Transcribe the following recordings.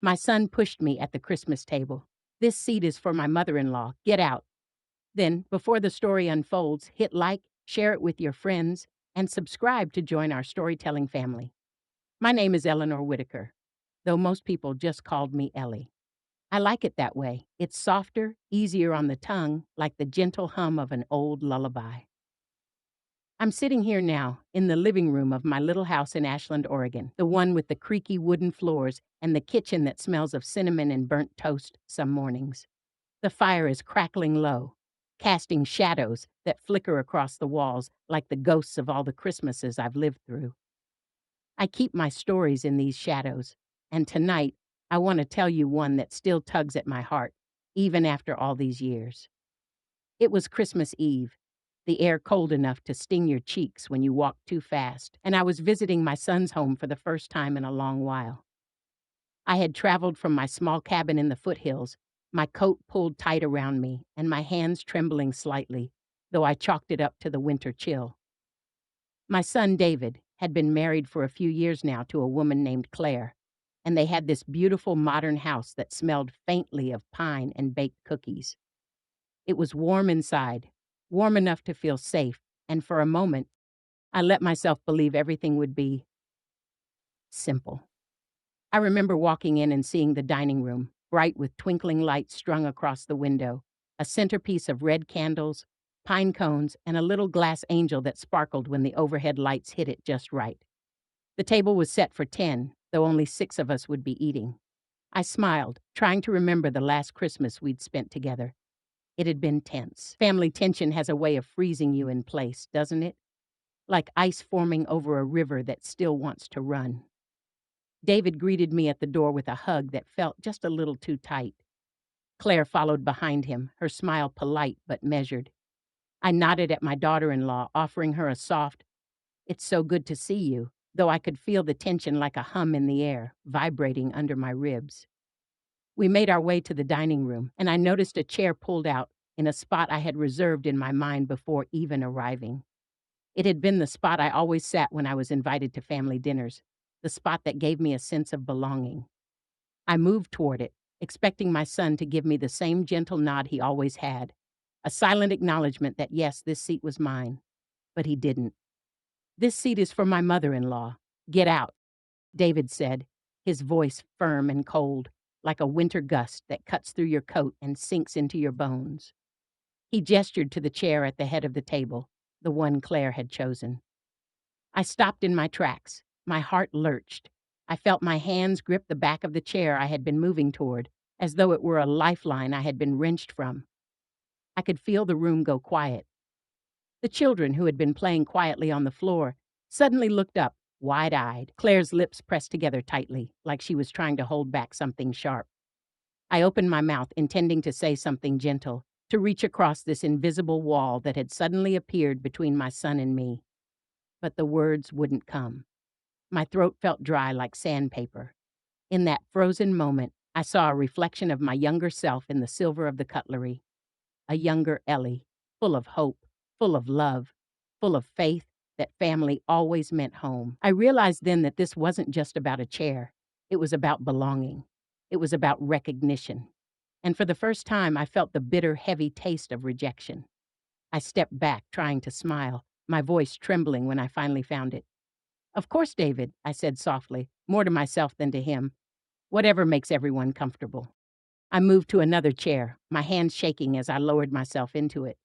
My son pushed me at the Christmas table. This seat is for my mother-in-law. Get out. Then, before the story unfolds, hit like, share it with your friends, and subscribe to join our storytelling family. My name is Eleanor Whitaker, though most people just called me Ellie. I like it that way. It's softer, easier on the tongue, like the gentle hum of an old lullaby. I'm sitting here now in the living room of my little house in Ashland, Oregon, the one with the creaky wooden floors and the kitchen that smells of cinnamon and burnt toast some mornings. The fire is crackling low, casting shadows that flicker across the walls like the ghosts of all the Christmases I've lived through. I keep my stories in these shadows, and tonight I want to tell you one that still tugs at my heart, even after all these years. It was Christmas Eve, the air cold enough to sting your cheeks when you walked too fast, and I was visiting my son's home for the first time in a long while. I had traveled from my small cabin in the foothills, my coat pulled tight around me, and my hands trembling slightly, though I chalked it up to the winter chill. My son David had been married for a few years now to a woman named Claire, and they had this beautiful modern house that smelled faintly of pine and baked cookies. It was warm inside, warm enough to feel safe, and for a moment, I let myself believe everything would be simple. I remember walking in and seeing the dining room, bright with twinkling lights strung across the window, a centerpiece of red candles, pine cones, and a little glass angel that sparkled when the overhead lights hit it just right. The table was set for 10, though only 6 of us would be eating. I smiled, trying to remember the last Christmas we'd spent together. It had been tense. Family tension has a way of freezing you in place, doesn't it? Like ice forming over a river that still wants to run. David greeted me at the door with a hug that felt just a little too tight. Claire followed behind him, her smile polite but measured. I nodded at my daughter-in-law, offering her a soft, "It's so good to see you," though I could feel the tension like a hum in the air, vibrating under my ribs. We made our way to the dining room, and I noticed a chair pulled out in a spot I had reserved in my mind before even arriving. It had been the spot I always sat when I was invited to family dinners, the spot that gave me a sense of belonging. I moved toward it, expecting my son to give me the same gentle nod he always had, a silent acknowledgement that yes, this seat was mine. But he didn't. "This seat is for my mother-in-law. Get out," David said, his voice firm and cold, like a winter gust that cuts through your coat and sinks into your bones. He gestured to the chair at the head of the table, the one Claire had chosen. I stopped in my tracks. My heart lurched. I felt my hands grip the back of the chair I had been moving toward, as though it were a lifeline I had been wrenched from. I could feel the room go quiet. The children, who had been playing quietly on the floor, suddenly looked up, wide-eyed. Claire's lips pressed together tightly, like she was trying to hold back something sharp. I opened my mouth, intending to say something gentle, to reach across this invisible wall that had suddenly appeared between my son and me. But the words wouldn't come. My throat felt dry like sandpaper. In that frozen moment, I saw a reflection of my younger self in the silver of the cutlery. A younger Ellie, full of hope, full of love, full of faith that family always meant home. I realized then that this wasn't just about a chair. It was about belonging. It was about recognition. And for the first time, I felt the bitter, heavy taste of rejection. I stepped back, trying to smile, my voice trembling when I finally found it. "Of course, David," I said softly, more to myself than to him. "Whatever makes everyone comfortable." I moved to another chair, my hands shaking as I lowered myself into it.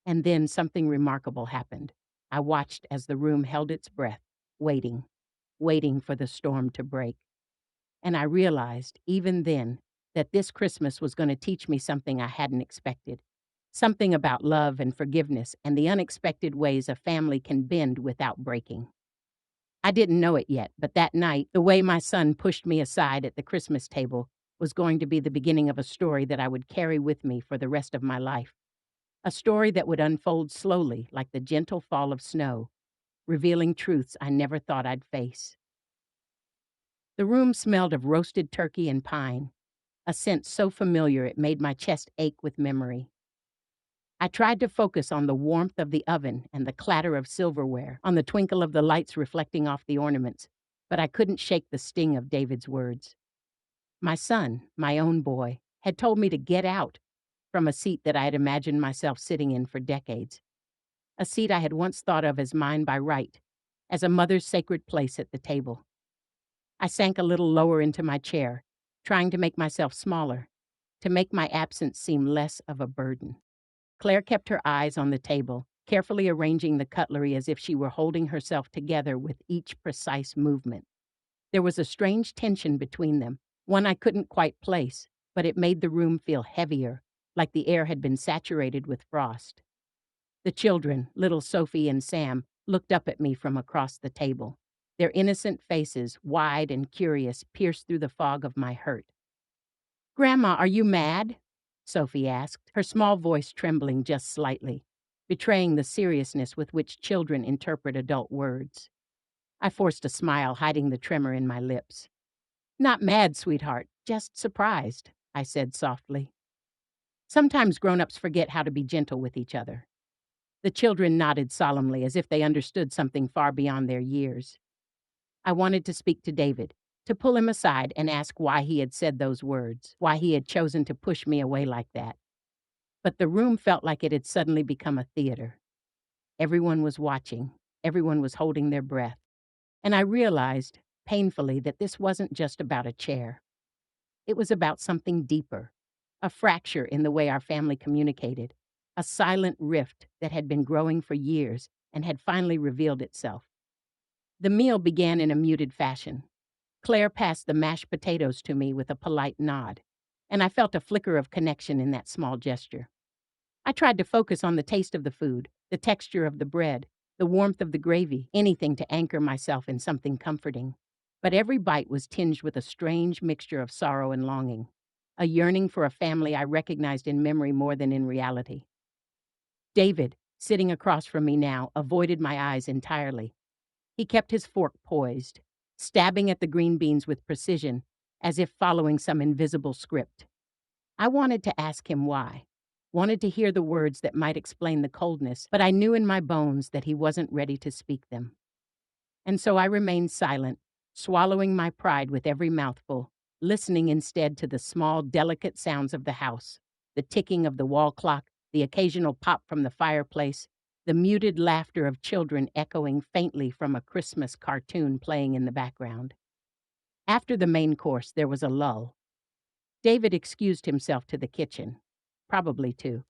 And then something remarkable happened. I watched as the room held its breath, waiting, waiting for the storm to break. And I realized, even then, that this Christmas was going to teach me something I hadn't expected. Something about love and forgiveness and the unexpected ways a family can bend without breaking. I didn't know it yet, but that night, the way my son pushed me aside at the Christmas table was going to be the beginning of a story that I would carry with me for the rest of my life. A story that would unfold slowly, like the gentle fall of snow, revealing truths I never thought I'd face. The room smelled of roasted turkey and pine, a scent so familiar it made my chest ache with memory. I tried to focus on the warmth of the oven and the clatter of silverware, on the twinkle of the lights reflecting off the ornaments, but I couldn't shake the sting of David's words. My son, my own boy, had told me to get out from a seat that I had imagined myself sitting in for decades, a seat I had once thought of as mine by right, as a mother's sacred place at the table. I sank a little lower into my chair, trying to make myself smaller, to make my absence seem less of a burden. Claire kept her eyes on the table, carefully arranging the cutlery as if she were holding herself together with each precise movement. There was a strange tension between them, one I couldn't quite place, but it made the room feel heavier, like the air had been saturated with frost. The children, little Sophie and Sam, looked up at me from across the table. Their innocent faces, wide and curious, pierced through the fog of my hurt. "Grandma, are you mad?" Sophie asked, her small voice trembling just slightly, betraying the seriousness with which children interpret adult words. I forced a smile, hiding the tremor in my lips. "Not mad, sweetheart, just surprised," I said softly. Sometimes grown-ups forget how to be gentle with each other. The children nodded solemnly, as if they understood something far beyond their years. I wanted to speak to David, to pull him aside and ask why he had said those words, why he had chosen to push me away like that. But the room felt like it had suddenly become a theater. Everyone was watching, everyone was holding their breath, and I realized, painfully, that this wasn't just about a chair. It was about something deeper, a fracture in the way our family communicated, a silent rift that had been growing for years and had finally revealed itself. The meal began in a muted fashion. Claire passed the mashed potatoes to me with a polite nod, and I felt a flicker of connection in that small gesture. I tried to focus on the taste of the food, the texture of the bread, the warmth of the gravy, anything to anchor myself in something comforting. But every bite was tinged with a strange mixture of sorrow and longing, a yearning for a family I recognized in memory more than in reality. David, sitting across from me now, avoided my eyes entirely. He kept his fork poised, stabbing at the green beans with precision, as if following some invisible script. I wanted to ask him why, wanted to hear the words that might explain the coldness, but I knew in my bones that he wasn't ready to speak them. And so I remained silent, swallowing my pride with every mouthful, listening instead to the small, delicate sounds of the house, the ticking of the wall clock, the occasional pop from the fireplace, the muted laughter of children echoing faintly from a Christmas cartoon playing in the background. After the main course, there was a lull. David excused himself to the kitchen, probably to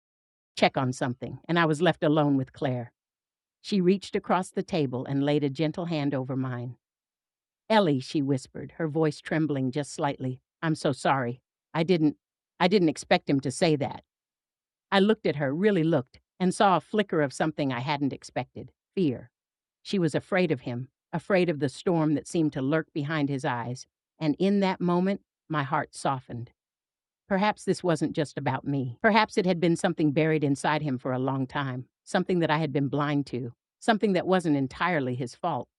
check on something, and I was left alone with Claire. She reached across the table and laid a gentle hand over mine. "Ellie," she whispered, her voice trembling just slightly, "I'm so sorry. I didn't I didn't expect him to say that." I looked at her, really looked, and saw a flicker of something I hadn't expected, fear. She was afraid of him, afraid of the storm that seemed to lurk behind his eyes, and in that moment, my heart softened. Perhaps this wasn't just about me. Perhaps it had been something buried inside him for a long time, something that I had been blind to, something that wasn't entirely his fault.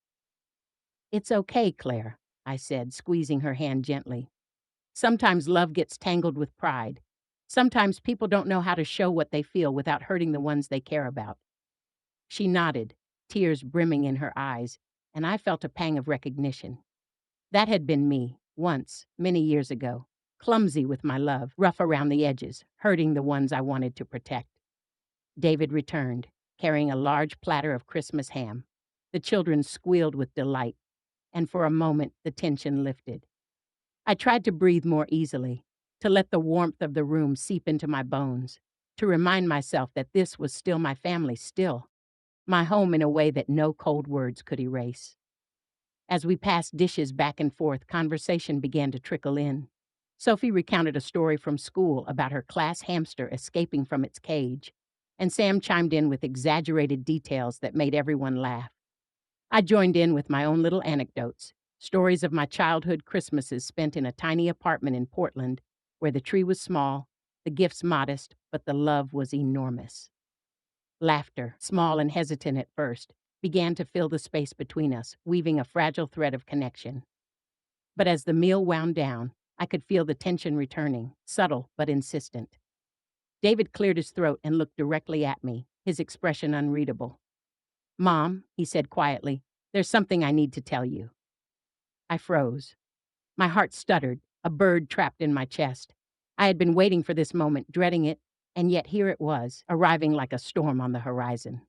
"It's okay, Claire," I said, squeezing her hand gently. "Sometimes love gets tangled with pride. Sometimes people don't know how to show what they feel without hurting the ones they care about." She nodded, tears brimming in her eyes, and I felt a pang of recognition. That had been me, once, many years ago, clumsy with my love, rough around the edges, hurting the ones I wanted to protect. David returned, carrying a large platter of Christmas ham. The children squealed with delight, and for a moment the tension lifted. I tried to breathe more easily, to let the warmth of the room seep into my bones, to remind myself that this was still my family, still my home in a way that no cold words could erase. As we passed dishes back and forth, conversation began to trickle in. Sophie recounted a story from school about her class hamster escaping from its cage, and Sam chimed in with exaggerated details that made everyone laugh. I joined in with my own little anecdotes, stories of my childhood Christmases spent in a tiny apartment in Portland where the tree was small, the gifts modest, but the love was enormous. Laughter, small and hesitant at first, began to fill the space between us, weaving a fragile thread of connection. But as the meal wound down, I could feel the tension returning, subtle but insistent. David cleared his throat and looked directly at me, his expression unreadable. "Mom," he said quietly, "there's something I need to tell you." I froze. My heart stuttered, a bird trapped in my chest. I had been waiting for this moment, dreading it, and yet here it was, arriving like a storm on the horizon.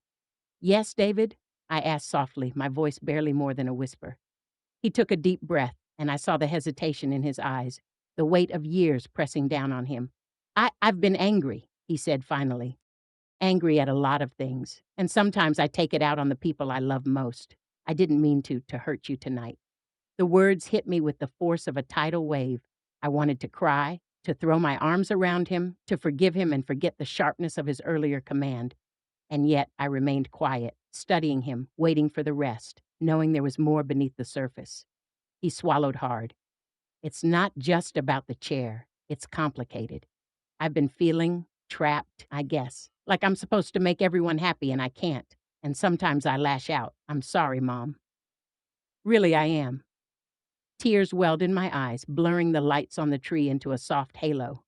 "Yes, David?" I asked softly, my voice barely more than a whisper. He took a deep breath, and I saw the hesitation in his eyes, the weight of years pressing down on him. I've been angry," he said finally. "Angry at a lot of things, and sometimes I take it out on the people I love most. I didn't mean to hurt you tonight." The words hit me with the force of a tidal wave. I wanted to cry, to throw my arms around him, to forgive him and forget the sharpness of his earlier command. And yet I remained quiet, studying him, waiting for the rest, knowing there was more beneath the surface. He swallowed hard. "It's not just about the chair. It's complicated. I've been feeling trapped, I guess. Like I'm supposed to make everyone happy and I can't. And sometimes I lash out. I'm sorry, Mom. Really, I am." Tears welled in my eyes, blurring the lights on the tree into a soft halo.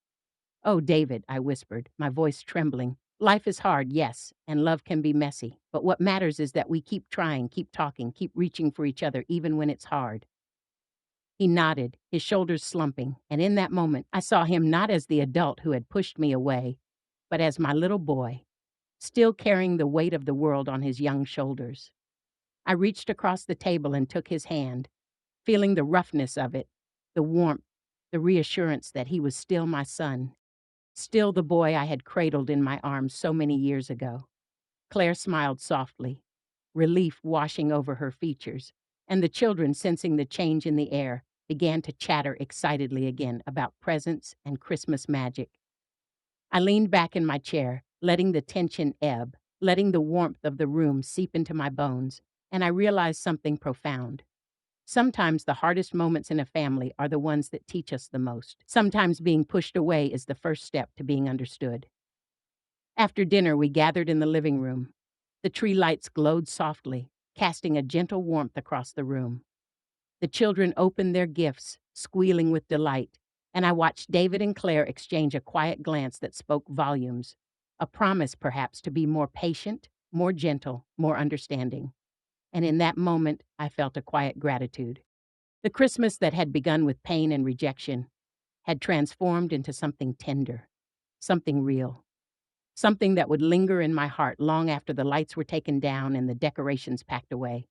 "Oh, David," I whispered, my voice trembling. "Life is hard, yes, and love can be messy. But what matters is that we keep trying, keep talking, keep reaching for each other, even when it's hard." He nodded, his shoulders slumping, and in that moment I saw him not as the adult who had pushed me away, but as my little boy, still carrying the weight of the world on his young shoulders. I reached across the table and took his hand, feeling the roughness of it, the warmth, the reassurance that he was still my son, still the boy I had cradled in my arms so many years ago. Claire smiled softly, relief washing over her features, and the children, sensing the change in the air, began to chatter excitedly again about presents and Christmas magic. I leaned back in my chair, letting the tension ebb, letting the warmth of the room seep into my bones, and I realized something profound. Sometimes the hardest moments in a family are the ones that teach us the most. Sometimes being pushed away is the first step to being understood. After dinner, we gathered in the living room. The tree lights glowed softly, casting a gentle warmth across the room. The children opened their gifts, squealing with delight, and I watched David and Claire exchange a quiet glance that spoke volumes, a promise perhaps to be more patient, more gentle, more understanding. And in that moment, I felt a quiet gratitude. The Christmas that had begun with pain and rejection had transformed into something tender, something real, something that would linger in my heart long after the lights were taken down and the decorations packed away.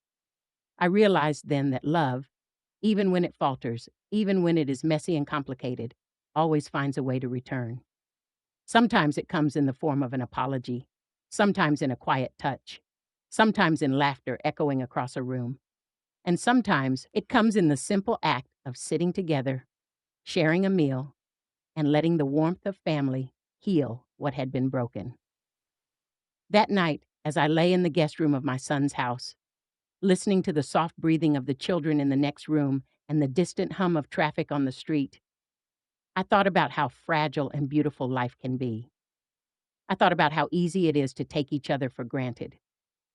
I realized then that love, even when it falters, even when it is messy and complicated, always finds a way to return. Sometimes it comes in the form of an apology, sometimes in a quiet touch, sometimes in laughter echoing across a room. And sometimes it comes in the simple act of sitting together, sharing a meal, and letting the warmth of family heal what had been broken. That night, as I lay in the guest room of my son's house, listening to the soft breathing of the children in the next room and the distant hum of traffic on the street, I thought about how fragile and beautiful life can be. I thought about how easy it is to take each other for granted,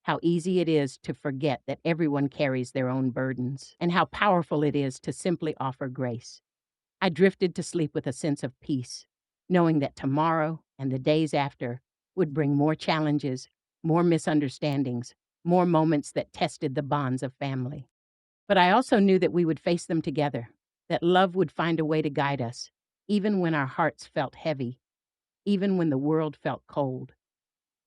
how easy it is to forget that everyone carries their own burdens, and how powerful it is to simply offer grace. I drifted to sleep with a sense of peace, knowing that tomorrow and the days after would bring more challenges, more misunderstandings, more moments that tested the bonds of family. But I also knew that we would face them together, that love would find a way to guide us, even when our hearts felt heavy, even when the world felt cold.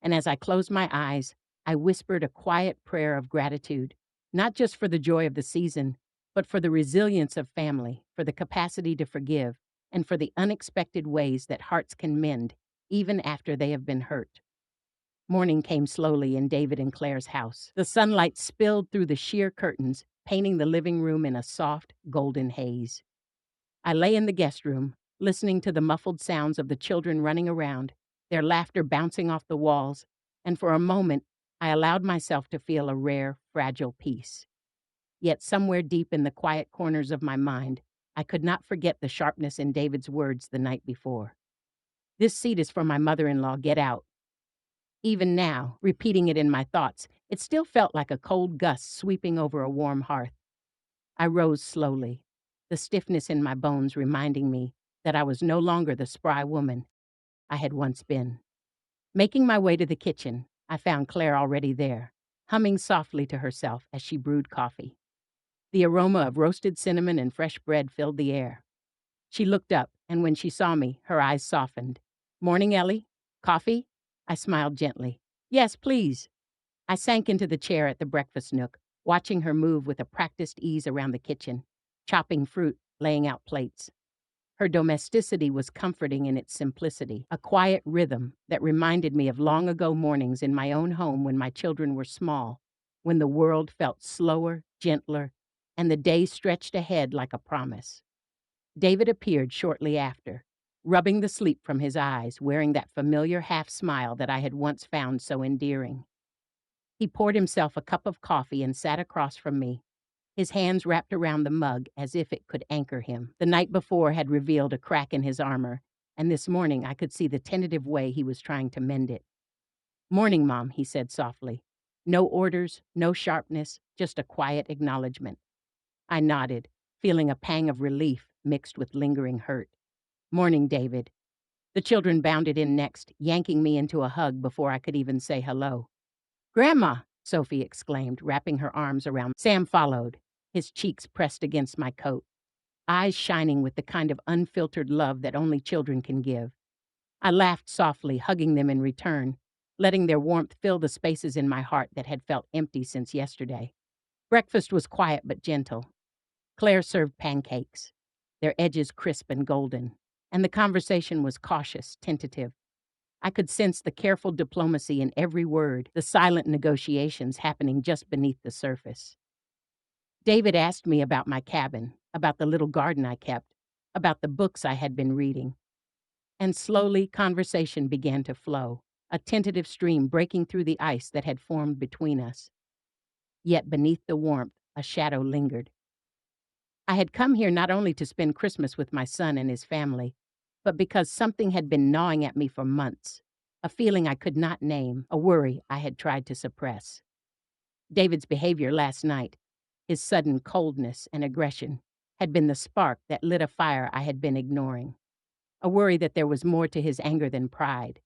And as I closed my eyes, I whispered a quiet prayer of gratitude, not just for the joy of the season, but for the resilience of family, for the capacity to forgive, and for the unexpected ways that hearts can mend, even after they have been hurt. Morning came slowly in David and Claire's house. The sunlight spilled through the sheer curtains, painting the living room in a soft, golden haze. I lay in the guest room, listening to the muffled sounds of the children running around, their laughter bouncing off the walls, and for a moment I allowed myself to feel a rare, fragile peace. Yet somewhere deep in the quiet corners of my mind, I could not forget the sharpness in David's words the night before. "This seat is for my mother-in-law, get out." Even now, repeating it in my thoughts, it still felt like a cold gust sweeping over a warm hearth. I rose slowly, the stiffness in my bones reminding me that I was no longer the spry woman I had once been. Making my way to the kitchen, I found Claire already there, humming softly to herself as she brewed coffee. The aroma of roasted cinnamon and fresh bread filled the air. She looked up, and when she saw me, her eyes softened. "Morning, Ellie. Coffee?" I smiled gently. "Yes, please." I sank into the chair at the breakfast nook, watching her move with a practiced ease around the kitchen, chopping fruit, laying out plates. Her domesticity was comforting in its simplicity, a quiet rhythm that reminded me of long ago mornings in my own home when my children were small, when the world felt slower, gentler, and the day stretched ahead like a promise. David appeared shortly after, rubbing the sleep from his eyes, wearing that familiar half smile that I had once found so endearing. He poured himself a cup of coffee and sat across from me, his hands wrapped around the mug as if it could anchor him. The night before had revealed a crack in his armor, and this morning I could see the tentative way he was trying to mend it. "Morning, Mom," he said softly. No orders, no sharpness, just a quiet acknowledgement. I nodded, feeling a pang of relief mixed with lingering hurt. "Morning, David." The children bounded in next, yanking me into a hug before I could even say hello. "Grandma!" Sophie exclaimed, wrapping her arms around. Sam followed, his cheeks pressed against my coat, eyes shining with the kind of unfiltered love that only children can give. I laughed softly, hugging them in return, letting their warmth fill the spaces in my heart that had felt empty since yesterday. Breakfast was quiet but gentle. Claire served pancakes, their edges crisp and golden, and the conversation was cautious, tentative. I could sense the careful diplomacy in every word, the silent negotiations happening just beneath the surface. David asked me about my cabin, about the little garden I kept, about the books I had been reading. And slowly, conversation began to flow, a tentative stream breaking through the ice that had formed between us. Yet beneath the warmth, a shadow lingered. I had come here not only to spend Christmas with my son and his family, but because something had been gnawing at me for months, a feeling I could not name, a worry I had tried to suppress. David's behavior last night, his sudden coldness and aggression, had been the spark that lit a fire I had been ignoring. A worry that there was more to his anger than pride,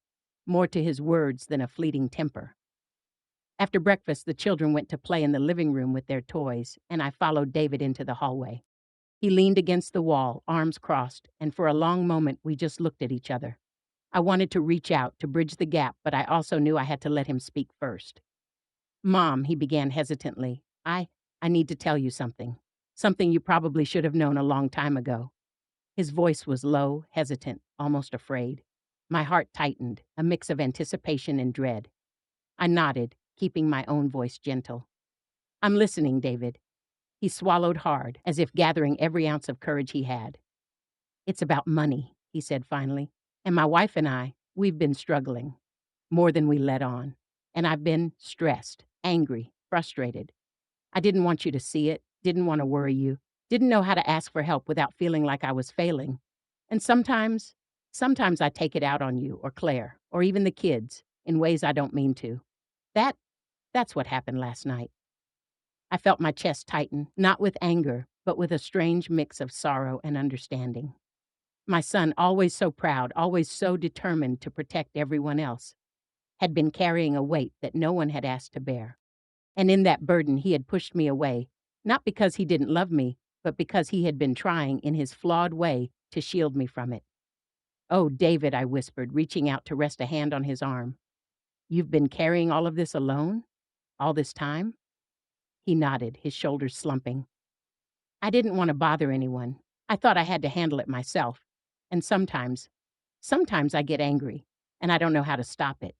more to his words than a fleeting temper. After breakfast, the children went to play in the living room with their toys, and I followed David into the hallway. He leaned against the wall, arms crossed, and for a long moment we just looked at each other. I wanted to reach out, to bridge the gap, but I also knew I had to let him speak first. "Mom," he began hesitantly, I need to tell you something. Something you probably should have known a long time ago." His voice was low, hesitant, almost afraid. My heart tightened, a mix of anticipation and dread. I nodded, keeping my own voice gentle. "I'm listening, David." He swallowed hard, as if gathering every ounce of courage he had. "It's about money," he said finally. "And my wife and we've been struggling. More than we let on. And I've been stressed, angry, frustrated. I didn't want you to see it, didn't want to worry you, didn't know how to ask for help without feeling like I was failing. And sometimes I take it out on you or Claire or even the kids in ways I don't mean to. That that's what happened last night." I felt my chest tighten, not with anger, but with a strange mix of sorrow and understanding. My son, always so proud, always so determined to protect everyone else, had been carrying a weight that no one had asked to bear. And in that burden, he had pushed me away, not because he didn't love me, but because he had been trying, in his flawed way, to shield me from it. "Oh, David," I whispered, reaching out to rest a hand on his arm. "You've been carrying all of this alone? All this time?" He nodded, his shoulders slumping. "I didn't want to bother anyone. I thought I had to handle it myself. And sometimes I get angry, and I don't know how to stop it."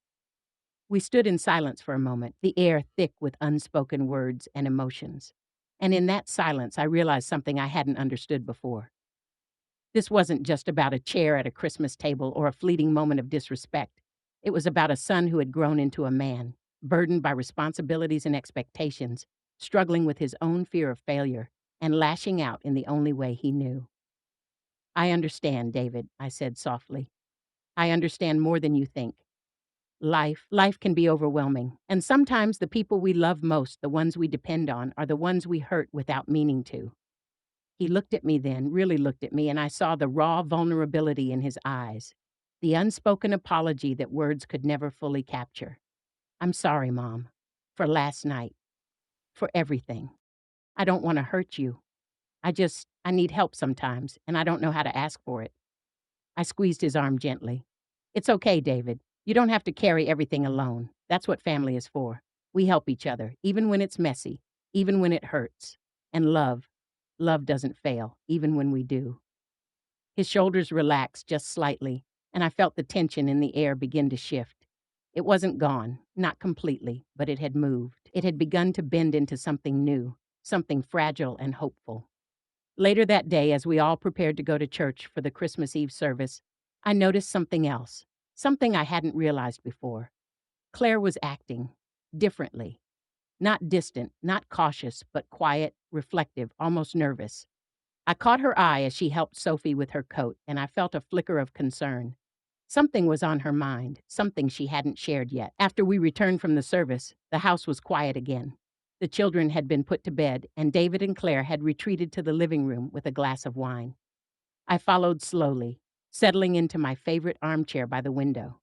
We stood in silence for a moment, the air thick with unspoken words and emotions. And in that silence, I realized something I hadn't understood before. This wasn't just about a chair at a Christmas table or a fleeting moment of disrespect. It was about a son who had grown into a man, burdened by responsibilities and expectations, struggling with his own fear of failure, and lashing out in the only way he knew. "I understand, David," I said softly. "I understand more than you think. Life can be overwhelming, and sometimes the people we love most, the ones we depend on, are the ones we hurt without meaning to." He looked at me then, really looked at me, and I saw the raw vulnerability in his eyes, the unspoken apology that words could never fully capture. "I'm sorry, Mom, for last night, for everything. I don't want to hurt you. I I need help sometimes, and I don't know how to ask for it." I squeezed his arm gently. "It's okay, David. You don't have to carry everything alone. That's what family is for. We help each other, even when it's messy, even when it hurts. And love doesn't fail, even when we do." His shoulders relaxed just slightly, and I felt the tension in the air begin to shift. It wasn't gone, not completely, but it had moved. It had begun to bend into something new, something fragile and hopeful. Later that day, as we all prepared to go to church for the Christmas Eve service, I noticed something else, something I hadn't realized before. Claire was acting differently, not distant, not cautious, but quiet, reflective, almost nervous. I caught her eye as she helped Sophie with her coat, and I felt a flicker of concern. Something was on her mind, something she hadn't shared yet. After we returned from the service, the house was quiet again. The children had been put to bed, and David and Claire had retreated to the living room with a glass of wine. I followed slowly, settling into my favorite armchair by the window.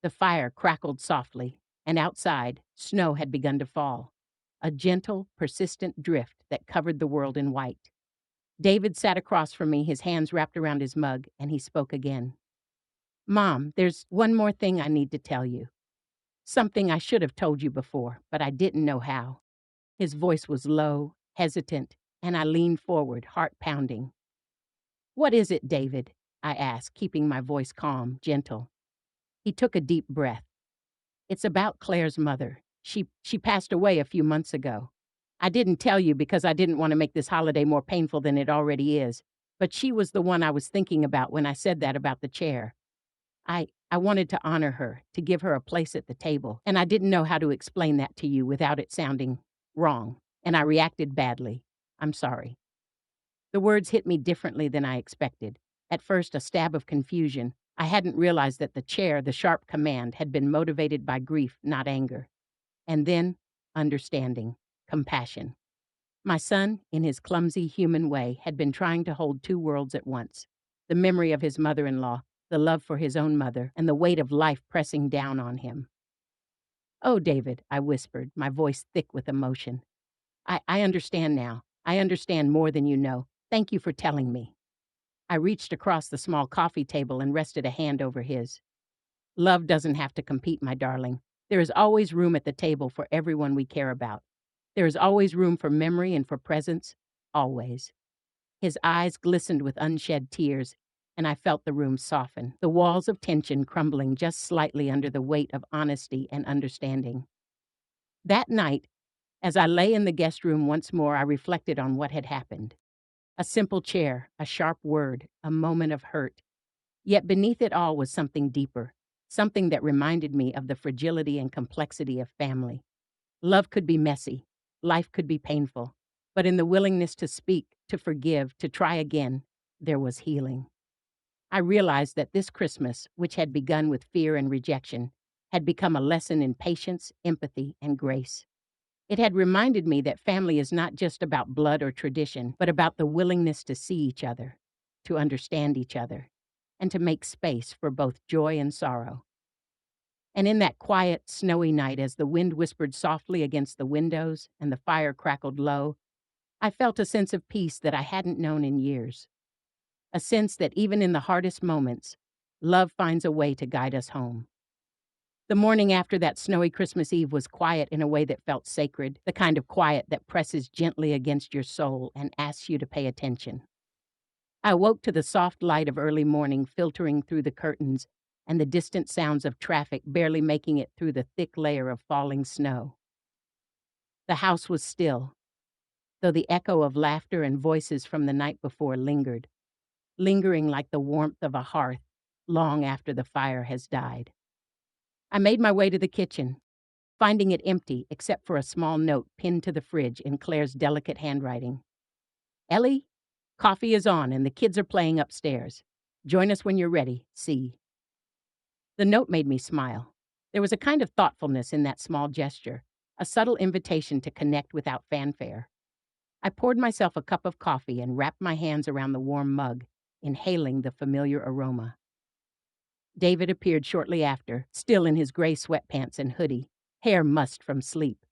The fire crackled softly, and outside, snow had begun to fall, a gentle, persistent drift that covered the world in white. David sat across from me, his hands wrapped around his mug, and he spoke again. "Mom, there's one more thing I need to tell you. Something I should have told you before, but I didn't know how." His voice was low, hesitant, and I leaned forward, heart pounding. "What is it, David?" I asked, keeping my voice calm, gentle. He took a deep breath. "It's about Claire's mother. She passed away a few months ago. I didn't tell you because I didn't want to make this holiday more painful than it already is, but she was the one I was thinking about when I said that about the chair. I wanted to honor her, to give her a place at the table, and I didn't know how to explain that to you without it sounding wrong, and I reacted badly. I'm sorry." The words hit me differently than I expected. At first, a stab of confusion. I hadn't realized that the chair, the sharp command, had been motivated by grief, not anger. And then, understanding, compassion. My son, in his clumsy human way, had been trying to hold two worlds at once: the memory of his mother-in-law, the love for his own mother, and the weight of life pressing down on him. "Oh, David," I whispered, my voice thick with emotion. I understand now. I understand more than you know. Thank you for telling me." I reached across the small coffee table and rested a hand over his. "Love doesn't have to compete, my darling. There is always room at the table for everyone we care about. There is always room for memory and for presence. Always." His eyes glistened with unshed tears, and I felt the room soften, the walls of tension crumbling just slightly under the weight of honesty and understanding. That night, as I lay in the guest room once more, I reflected on what had happened. A simple chair, a sharp word, a moment of hurt. Yet beneath it all was something deeper, something that reminded me of the fragility and complexity of family. Love could be messy, life could be painful, but in the willingness to speak, to forgive, to try again, there was healing. I realized that this Christmas, which had begun with fear and rejection, had become a lesson in patience, empathy, and grace. It had reminded me that family is not just about blood or tradition, but about the willingness to see each other, to understand each other, and to make space for both joy and sorrow. And in that quiet, snowy night, as the wind whispered softly against the windows and the fire crackled low, I felt a sense of peace that I hadn't known in years. A sense that even in the hardest moments, love finds a way to guide us home. The morning after that snowy Christmas Eve was quiet in a way that felt sacred, the kind of quiet that presses gently against your soul and asks you to pay attention. I awoke to the soft light of early morning filtering through the curtains and the distant sounds of traffic barely making it through the thick layer of falling snow. The house was still, though the echo of laughter and voices from the night before lingered, lingering like the warmth of a hearth long after the fire has died. I made my way to the kitchen, finding it empty except for a small note pinned to the fridge in Claire's delicate handwriting. "Ellie, coffee is on and the kids are playing upstairs. Join us when you're ready. See." The note made me smile. There was a kind of thoughtfulness in that small gesture, a subtle invitation to connect without fanfare. I poured myself a cup of coffee and wrapped my hands around the warm mug, inhaling the familiar aroma. David appeared shortly after, still in his gray sweatpants and hoodie, hair mussed from sleep.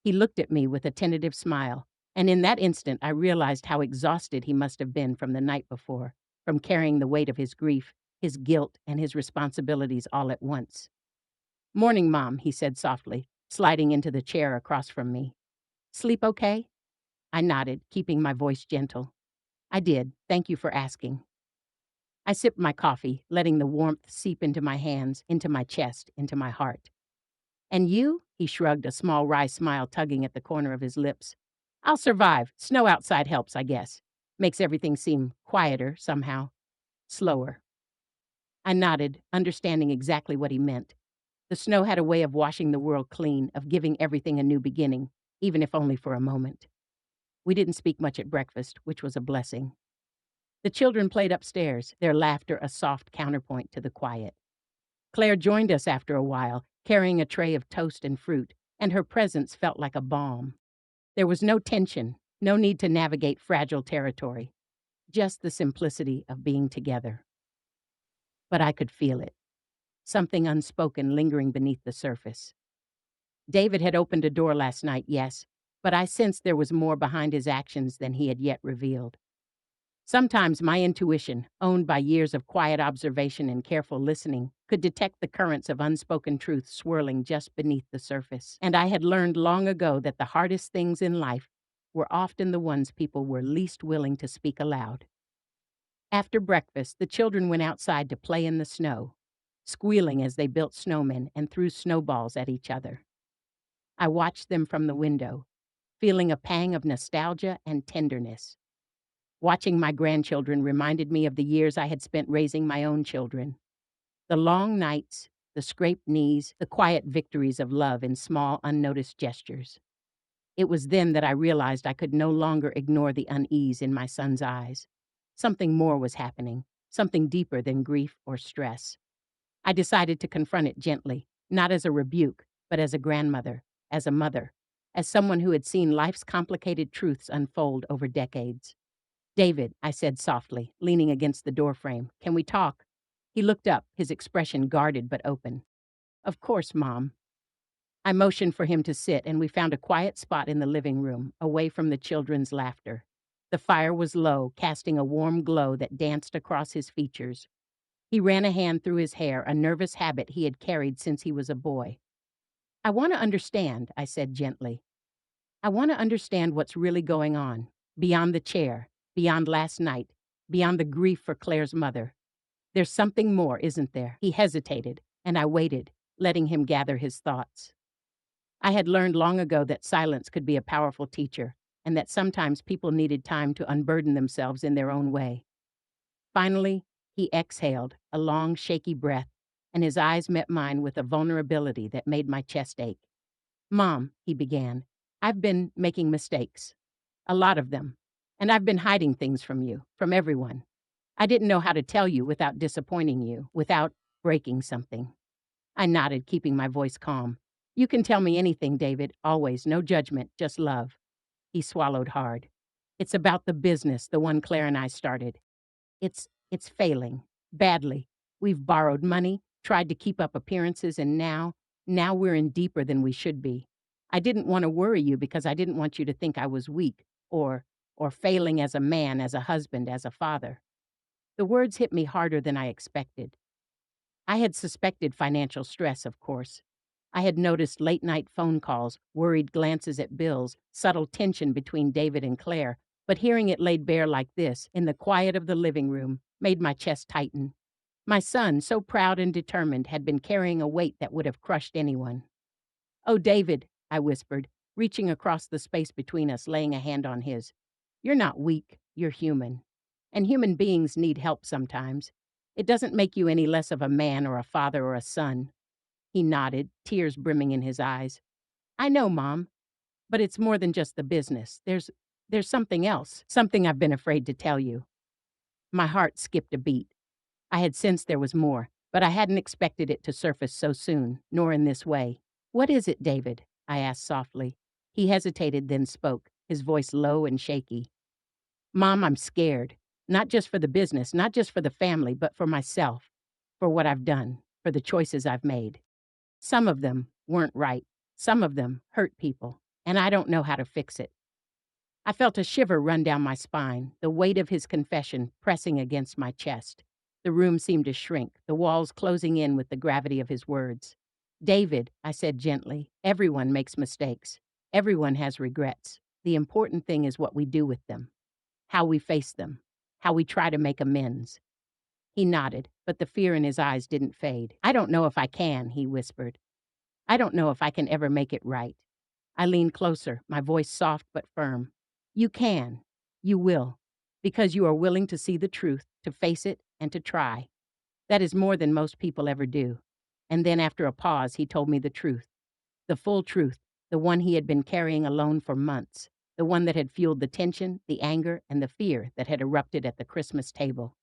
He looked at me with a tentative smile, And in that instant, I realized how exhausted he must have been from the night before, from carrying the weight of his grief, his guilt, and his responsibilities all at once. "Morning, Mom," he said softly, sliding into the chair across from me. "Sleep okay?" I nodded, keeping my voice gentle. "I did. Thank you for asking." I sipped my coffee, letting the warmth seep into my hands, into my chest, into my heart. "And you?" He shrugged, a small wry smile tugging at the corner of his lips. "I'll survive. Snow outside helps, I guess. Makes everything seem quieter, somehow. Slower." I nodded, understanding exactly what he meant. The snow had a way of washing the world clean, of giving everything a new beginning, even if only for a moment. We didn't speak much at breakfast, which was a blessing. The children played upstairs, their laughter a soft counterpoint to the quiet. Claire joined us after a while, carrying a tray of toast and fruit, and her presence felt like a balm. There was no tension, no need to navigate fragile territory, just the simplicity of being together. But I could feel it, something unspoken lingering beneath the surface. David had opened a door last night, yes, but I sensed there was more behind his actions than he had yet revealed. Sometimes my intuition, owned by years of quiet observation and careful listening, could detect the currents of unspoken truth swirling just beneath the surface. And I had learned long ago that the hardest things in life were often the ones people were least willing to speak aloud. After breakfast, the children went outside to play in the snow, squealing as they built snowmen and threw snowballs at each other. I watched them from the window, feeling a pang of nostalgia and tenderness. Watching my grandchildren reminded me of the years I had spent raising my own children. The long nights, the scraped knees, the quiet victories of love in small, unnoticed gestures. It was then that I realized I could no longer ignore the unease in my son's eyes. Something more was happening, something deeper than grief or stress. I decided to confront it gently, not as a rebuke, but as a grandmother, as a mother, as someone who had seen life's complicated truths unfold over decades. "David," I said softly, leaning against the doorframe, "can we talk?" He looked up, his expression guarded but open. "Of course, Mom." I motioned for him to sit, and we found a quiet spot in the living room, away from the children's laughter. The fire was low, casting a warm glow that danced across his features. He ran a hand through his hair, a nervous habit he had carried since he was a boy. "I want to understand," I said gently. "I want to understand what's really going on, beyond the chair, beyond last night, beyond the grief for Claire's mother. There's something more, isn't there?" He hesitated, and I waited, letting him gather his thoughts. I had learned long ago that silence could be a powerful teacher, and that sometimes people needed time to unburden themselves in their own way. Finally, he exhaled, a long, shaky breath, and his eyes met mine with a vulnerability that made my chest ache. "Mom," he began, "I've been making mistakes. A lot of them. And I've been hiding things from you, from everyone. I didn't know how to tell you without disappointing you, without breaking something." I nodded, keeping my voice calm. "You can tell me anything, David, always, no judgment, just love." He swallowed hard. "It's about the business, the one Claire and I started. It's failing. Badly. We've borrowed money, tried to keep up appearances, and now we're in deeper than we should be. I didn't want to worry you because I didn't want you to think I was weak or failing as a man, as a husband, as a father." The words hit me harder than I expected. I had suspected financial stress, of course. I had noticed late-night phone calls, worried glances at bills, subtle tension between David and Claire, but hearing it laid bare like this, in the quiet of the living room, made my chest tighten. My son, so proud and determined, had been carrying a weight that would have crushed anyone. "Oh, David," I whispered, reaching across the space between us, laying a hand on his. "You're not weak, you're human. And human beings need help sometimes. It doesn't make you any less of a man or a father or a son." He nodded, tears brimming in his eyes. "I know, Mom, but it's more than just the business. There's something else, something I've been afraid to tell you." My heart skipped a beat. I had sensed there was more, but I hadn't expected it to surface so soon, nor in this way. "What is it, David?" I asked softly. He hesitated, then spoke, his voice low and shaky. "Mom, I'm scared. Not just for the business, not just for the family, but for myself, for what I've done, for the choices I've made. Some of them weren't right. Some of them hurt people, and I don't know how to fix it." I felt a shiver run down my spine, the weight of his confession pressing against my chest. The room seemed to shrink, the walls closing in with the gravity of his words. David, I said gently, everyone makes mistakes. Everyone has regrets. The important thing is what we do with them, how we face them, how we try to make amends. He nodded, but the fear in his eyes didn't fade. I don't know if I can, he whispered. I don't know if I can ever make it right. I leaned closer, my voice soft but firm. You can. You will. Because you are willing to see the truth, to face it, and to try. That is more than most people ever do. And then after a pause, he told me the truth. The full truth, the one he had been carrying alone for months. The one that had fueled the tension, the anger, and the fear that had erupted at the Christmas table.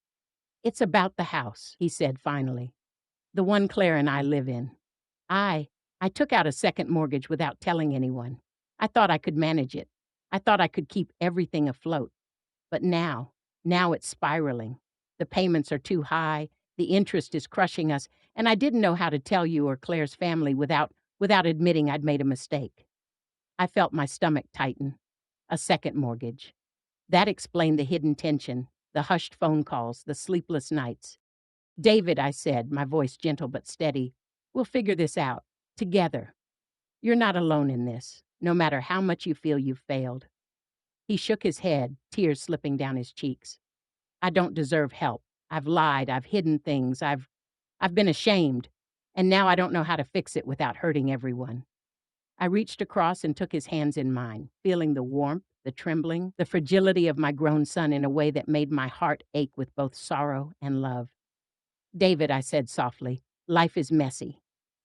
It's about the house, he said finally. The one Claire and I live in. I I took out a second mortgage without telling anyone. I thought I could manage it. I thought I could keep everything afloat. But now it's spiraling. The payments are too high, the interest is crushing us, and I didn't know how to tell you or Claire's family without admitting I'd made a mistake. I felt my stomach tighten. A second mortgage. That explained the hidden tension, the hushed phone calls, the sleepless nights. David, I said, my voice gentle but steady, we'll figure this out. Together. You're not alone in this, no matter how much you feel you've failed. He shook his head, tears slipping down his cheeks. I don't deserve help. I've lied, I've hidden things, I've been ashamed, and now I don't know how to fix it without hurting everyone. I reached across and took his hands in mine, feeling the warmth, the trembling, the fragility of my grown son in a way that made my heart ache with both sorrow and love. David, I said softly, life is messy.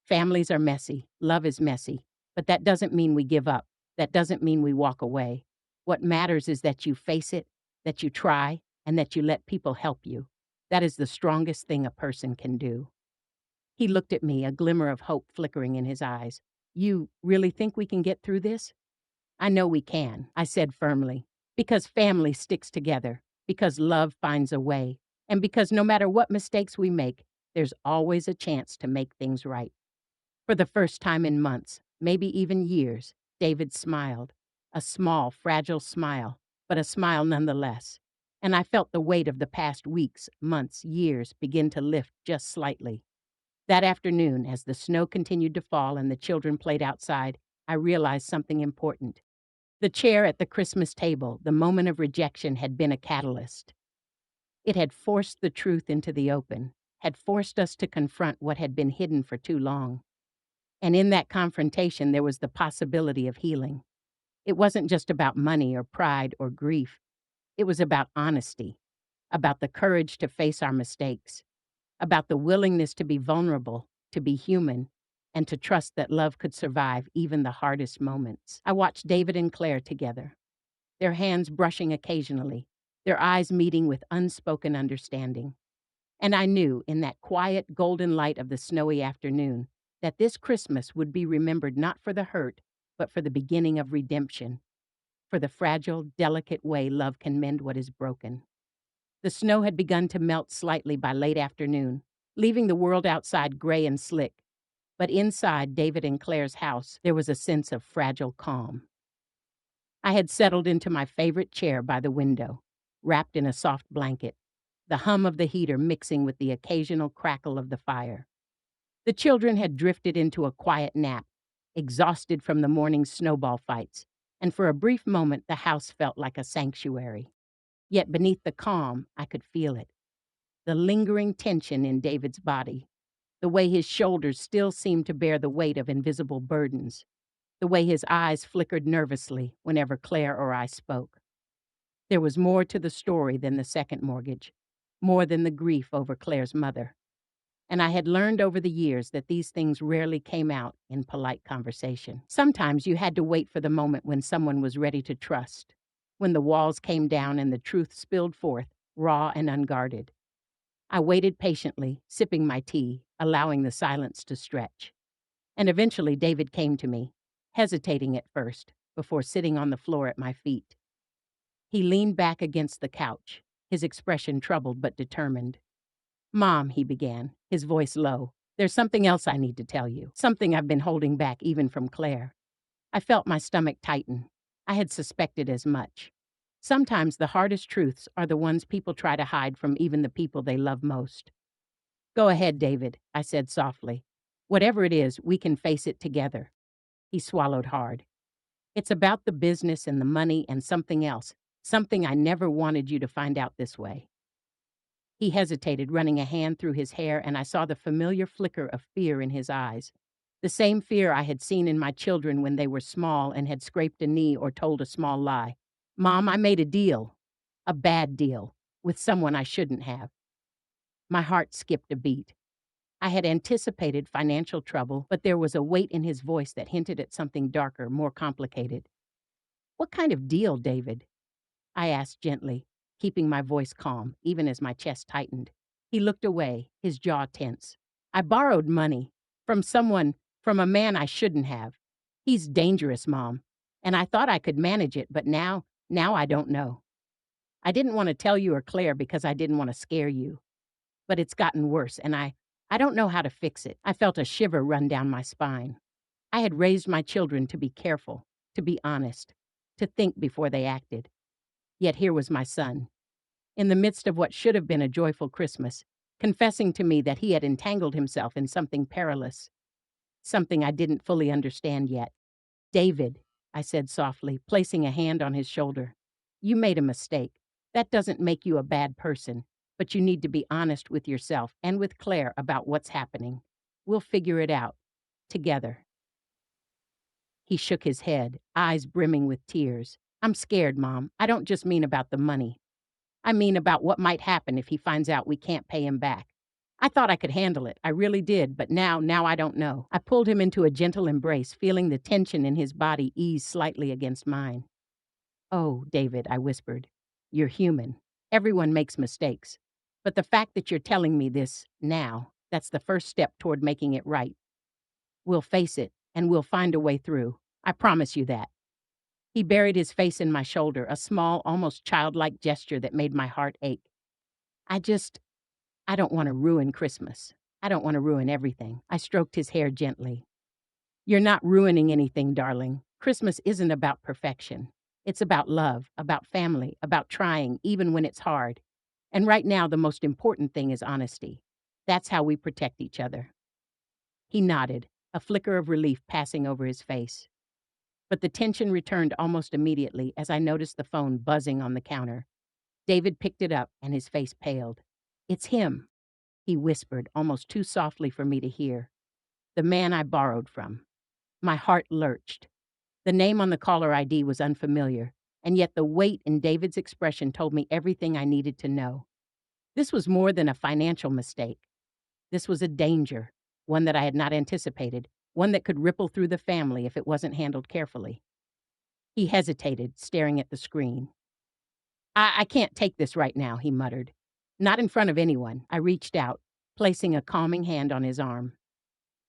Families are messy. Love is messy. But that doesn't mean we give up. That doesn't mean we walk away. What matters is that you face it, that you try, and that you let people help you. That is the strongest thing a person can do. He looked at me, a glimmer of hope flickering in his eyes. You really think we can get through this? I know we can, I said firmly, because family sticks together, because love finds a way, and because no matter what mistakes we make, there's always a chance to make things right. For the first time in months, maybe even years, David smiled. A small, fragile smile, but a smile nonetheless. And I felt the weight of the past weeks, months, years begin to lift just slightly. That afternoon, as the snow continued to fall and the children played outside, I realized something important. The chair at the Christmas table, the moment of rejection, had been a catalyst. It had forced the truth into the open, had forced us to confront what had been hidden for too long. And in that confrontation, there was the possibility of healing. It wasn't just about money or pride or grief. It was about honesty, about the courage to face our mistakes, about the willingness to be vulnerable, to be human, and to trust that love could survive even the hardest moments. I watched David and Claire together, their hands brushing occasionally, their eyes meeting with unspoken understanding. And I knew, in that quiet, golden light of the snowy afternoon, that this Christmas would be remembered not for the hurt, but for the beginning of redemption, for the fragile, delicate way love can mend what is broken. The snow had begun to melt slightly by late afternoon, leaving the world outside gray and slick. But inside David and Claire's house, there was a sense of fragile calm. I had settled into my favorite chair by the window, wrapped in a soft blanket, the hum of the heater mixing with the occasional crackle of the fire. The children had drifted into a quiet nap, exhausted from the morning's snowball fights, and for a brief moment the house felt like a sanctuary. Yet beneath the calm, I could feel it. The lingering tension in David's body, the way his shoulders still seemed to bear the weight of invisible burdens, the way his eyes flickered nervously whenever Claire or I spoke. There was more to the story than the second mortgage, more than the grief over Claire's mother. And I had learned over the years that these things rarely came out in polite conversation. Sometimes you had to wait for the moment when someone was ready to trust, when the walls came down and the truth spilled forth, raw and unguarded. I waited patiently, sipping my tea, allowing the silence to stretch. And eventually David came to me, hesitating at first, before sitting on the floor at my feet. He leaned back against the couch, his expression troubled but determined. Mom, he began, his voice low, there's something else I need to tell you, something I've been holding back even from Claire. I felt my stomach tighten. I had suspected as much. Sometimes the hardest truths are the ones people try to hide from even the people they love most. Go ahead, David, I said softly. Whatever it is, we can face it together. He swallowed hard. It's about the business and the money and something else, something I never wanted you to find out this way. He hesitated, running a hand through his hair, and I saw the familiar flicker of fear in his eyes. The same fear I had seen in my children when they were small and had scraped a knee or told a small lie. Mom, I made a deal, a bad deal, with someone I shouldn't have. My heart skipped a beat. I had anticipated financial trouble, but there was a weight in his voice that hinted at something darker, more complicated. What kind of deal, David? I asked gently, keeping my voice calm, even as my chest tightened. He looked away, his jaw tense. I borrowed money from someone, from a man I shouldn't have. He's dangerous, Mom, and I thought I could manage it, but now I don't know. I didn't want to tell you or Claire because I didn't want to scare you, but it's gotten worse, and I don't know how to fix it. I felt a shiver run down my spine. I had raised my children to be careful, to be honest, to think before they acted. Yet here was my son, in the midst of what should have been a joyful Christmas, confessing to me that he had entangled himself in something perilous, something I didn't fully understand yet. David, I said softly, placing a hand on his shoulder, you made a mistake. That doesn't make you a bad person, but you need to be honest with yourself and with Claire about what's happening. We'll figure it out, together. He shook his head, eyes brimming with tears. I'm scared, Mom. I don't just mean about the money. I mean about what might happen if he finds out we can't pay him back. I thought I could handle it. I really did, but now I don't know. I pulled him into a gentle embrace, feeling the tension in his body ease slightly against mine. Oh, David, I whispered, you're human. Everyone makes mistakes. But the fact that you're telling me this now, that's the first step toward making it right. We'll face it, and we'll find a way through. I promise you that. He buried his face in my shoulder, a small, almost childlike gesture that made my heart ache. I just, I don't want to ruin Christmas. I don't want to ruin everything. I stroked his hair gently. You're not ruining anything, darling. Christmas isn't about perfection. It's about love, about family, about trying, even when it's hard. And right now, the most important thing is honesty. That's how we protect each other. He nodded, a flicker of relief passing over his face. But the tension returned almost immediately as I noticed the phone buzzing on the counter. David picked it up, and his face paled. It's him, he whispered, almost too softly for me to hear. The man I borrowed from. My heart lurched. The name on the caller ID was unfamiliar, and yet the weight in David's expression told me everything I needed to know. This was more than a financial mistake. This was a danger, one that I had not anticipated, one that could ripple through the family if it wasn't handled carefully. He hesitated, staring at the screen. I can't take this right now, he muttered. Not in front of anyone. I reached out, placing a calming hand on his arm.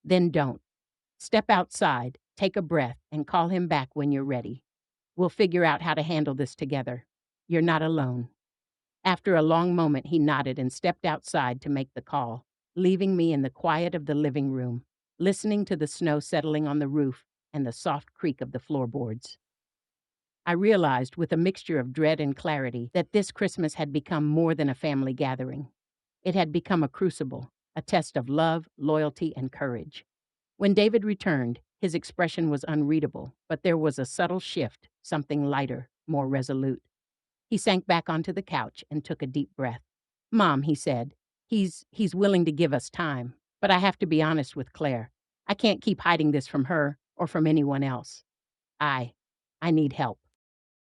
Then don't. Step outside, take a breath, and call him back when you're ready. We'll figure out how to handle this together. You're not alone. After a long moment, he nodded and stepped outside to make the call, leaving me in the quiet of the living room, listening to the snow settling on the roof and the soft creak of the floorboards. I realized, with a mixture of dread and clarity, that this Christmas had become more than a family gathering. It had become a crucible, a test of love, loyalty, and courage. When David returned, his expression was unreadable, but there was a subtle shift, something lighter, more resolute. He sank back onto the couch and took a deep breath. Mom, he said, he's willing to give us time, but I have to be honest with Claire. I can't keep hiding this from her or from anyone else. I need help.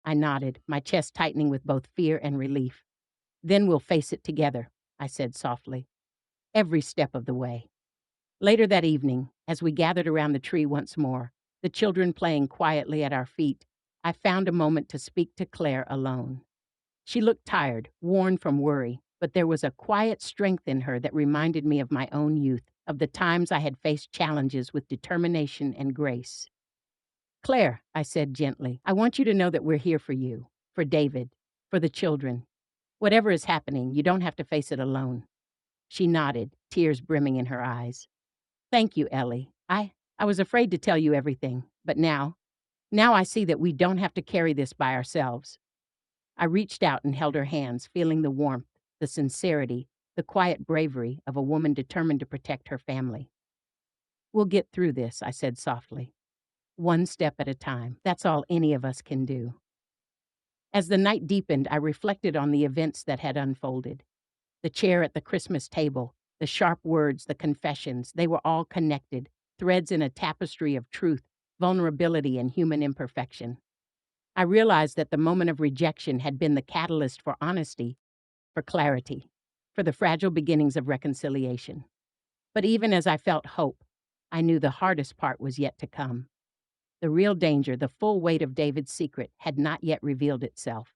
I nodded, my chest tightening with both fear and relief. Then we'll face it together, I said softly, every step of the way. Later that evening, as we gathered around the tree once more, the children playing quietly at our feet, I found a moment to speak to Claire alone. She looked tired, worn from worry, but there was a quiet strength in her that reminded me of my own youth, of the times I had faced challenges with determination and grace. Claire, I said gently, I want you to know that we're here for you, for David, for the children. Whatever is happening, you don't have to face it alone. She nodded, tears brimming in her eyes. Thank you, Ellie. I was afraid to tell you everything, but now Now I see that we don't have to carry this by ourselves. I reached out and held her hands, feeling the warmth, the sincerity, the quiet bravery of a woman determined to protect her family. We'll get through this, I said softly. One step at a time. That's all any of us can do. As the night deepened, I reflected on the events that had unfolded. The chair at the Christmas table, the sharp words, the confessions, they were all connected, threads in a tapestry of truth, vulnerability, and human imperfection. I realized that the moment of rejection had been the catalyst for honesty, for clarity, for the fragile beginnings of reconciliation. But even as I felt hope, I knew the hardest part was yet to come. The real danger, the full weight of David's secret, had not yet revealed itself.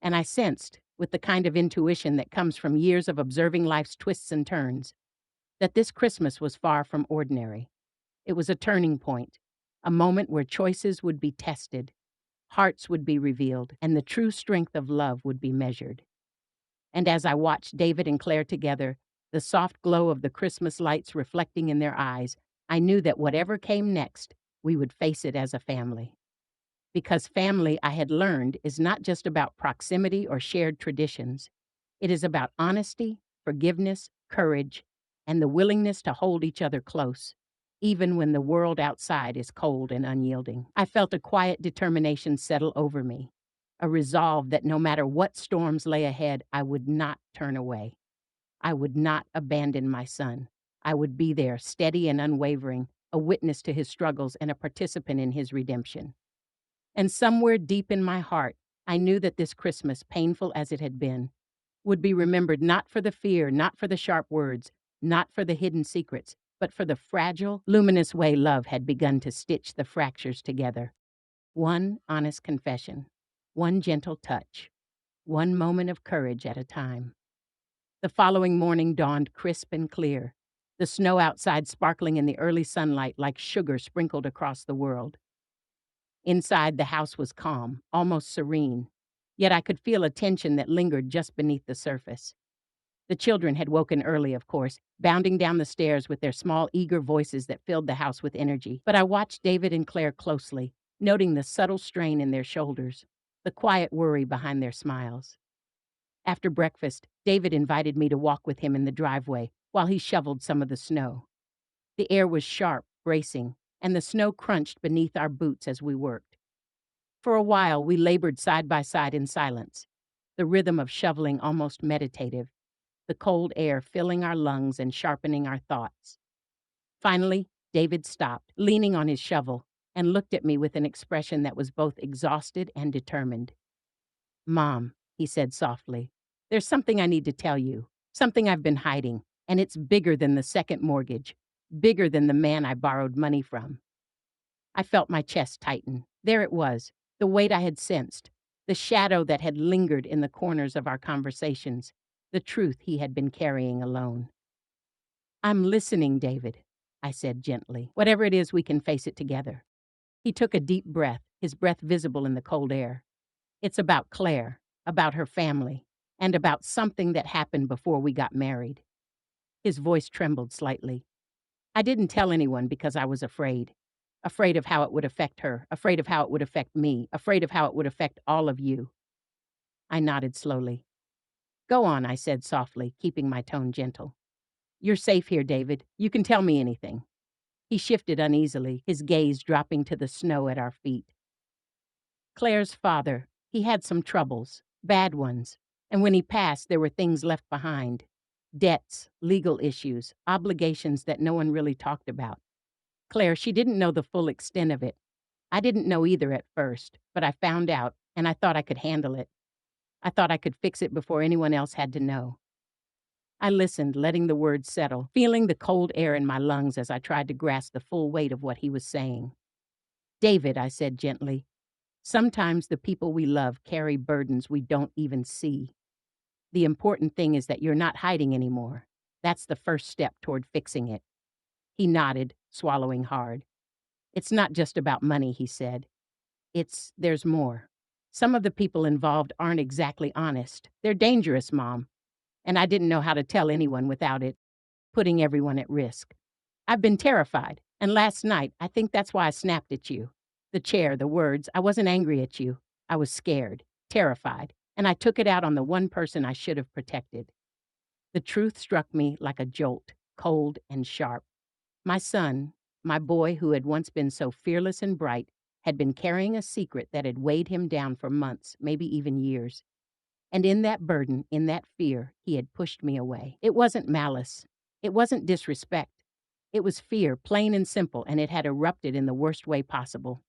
And I sensed, with the kind of intuition that comes from years of observing life's twists and turns, that this Christmas was far from ordinary. It was a turning point, a moment where choices would be tested, hearts would be revealed, and the true strength of love would be measured. And as I watched David and Claire together, the soft glow of the Christmas lights reflecting in their eyes, I knew that whatever came next, we would face it as a family. Because family, I had learned, is not just about proximity or shared traditions. It is about honesty, forgiveness, courage, and the willingness to hold each other close, even when the world outside is cold and unyielding. I felt a quiet determination settle over me, a resolve that no matter what storms lay ahead, I would not turn away. I would not abandon my son. I would be there, steady and unwavering, a witness to his struggles and a participant in his redemption. And somewhere deep in my heart, I knew that this Christmas, painful as it had been, would be remembered not for the fear, not for the sharp words, not for the hidden secrets, but for the fragile, luminous way love had begun to stitch the fractures together. One honest confession, one gentle touch, one moment of courage at a time. The following morning dawned crisp and clear, the snow outside sparkling in the early sunlight like sugar sprinkled across the world. Inside, the house was calm, almost serene, yet I could feel a tension that lingered just beneath the surface. The children had woken early, of course, bounding down the stairs with their small, eager voices that filled the house with energy. But I watched David and Claire closely, noting the subtle strain in their shoulders, the quiet worry behind their smiles. After breakfast, David invited me to walk with him in the driveway while he shoveled some of the snow. The air was sharp, bracing, and the snow crunched beneath our boots as we worked. For a while, we labored side by side in silence, the rhythm of shoveling almost meditative, the cold air filling our lungs and sharpening our thoughts. Finally, David stopped, leaning on his shovel, and looked at me with an expression that was both exhausted and determined. "Mom," he said softly, "there's something I need to tell you, something I've been hiding, and it's bigger than the second mortgage, bigger than the man I borrowed money from." I felt my chest tighten. There it was, the weight I had sensed, the shadow that had lingered in the corners of our conversations, the truth he had been carrying alone. "I'm listening, David," I said gently. "Whatever it is, we can face it together." He took a deep breath, his breath visible in the cold air. "It's about Claire, about her family, and about something that happened before we got married." His voice trembled slightly. "I didn't tell anyone because I was afraid. Afraid of how it would affect her, afraid of how it would affect me, afraid of how it would affect all of you." I nodded slowly. "Go on," I said softly, keeping my tone gentle. "You're safe here, David. You can tell me anything." He shifted uneasily, his gaze dropping to the snow at our feet. "Claire's father, he had some troubles, bad ones, and when he passed, there were things left behind. Debts, legal issues, obligations that no one really talked about. Claire, she didn't know the full extent of it. I didn't know either at first, but I found out, and I thought I could handle it. I thought I could fix it before anyone else had to know." I listened, letting the words settle, feeling the cold air in my lungs as I tried to grasp the full weight of what he was saying. "David," I said gently, "sometimes the people we love carry burdens we don't even see. The important thing is that you're not hiding anymore. That's the first step toward fixing it." He nodded, swallowing hard. "It's not just about money," he said. There's more. Some of the people involved aren't exactly honest. They're dangerous, Mom. And I didn't know how to tell anyone without it putting everyone at risk. I've been terrified. And last night, I think that's why I snapped at you. The chair, the words. I wasn't angry at you. I was scared, terrified, and I took it out on the one person I should have protected. The truth struck me like a jolt, cold and sharp. My son, my boy who had once been so fearless and bright, had been carrying a secret that had weighed him down for months, maybe even years. And in that burden, in that fear, he had pushed me away. It wasn't malice. It wasn't disrespect. It was fear, plain and simple, and it had erupted in the worst way possible.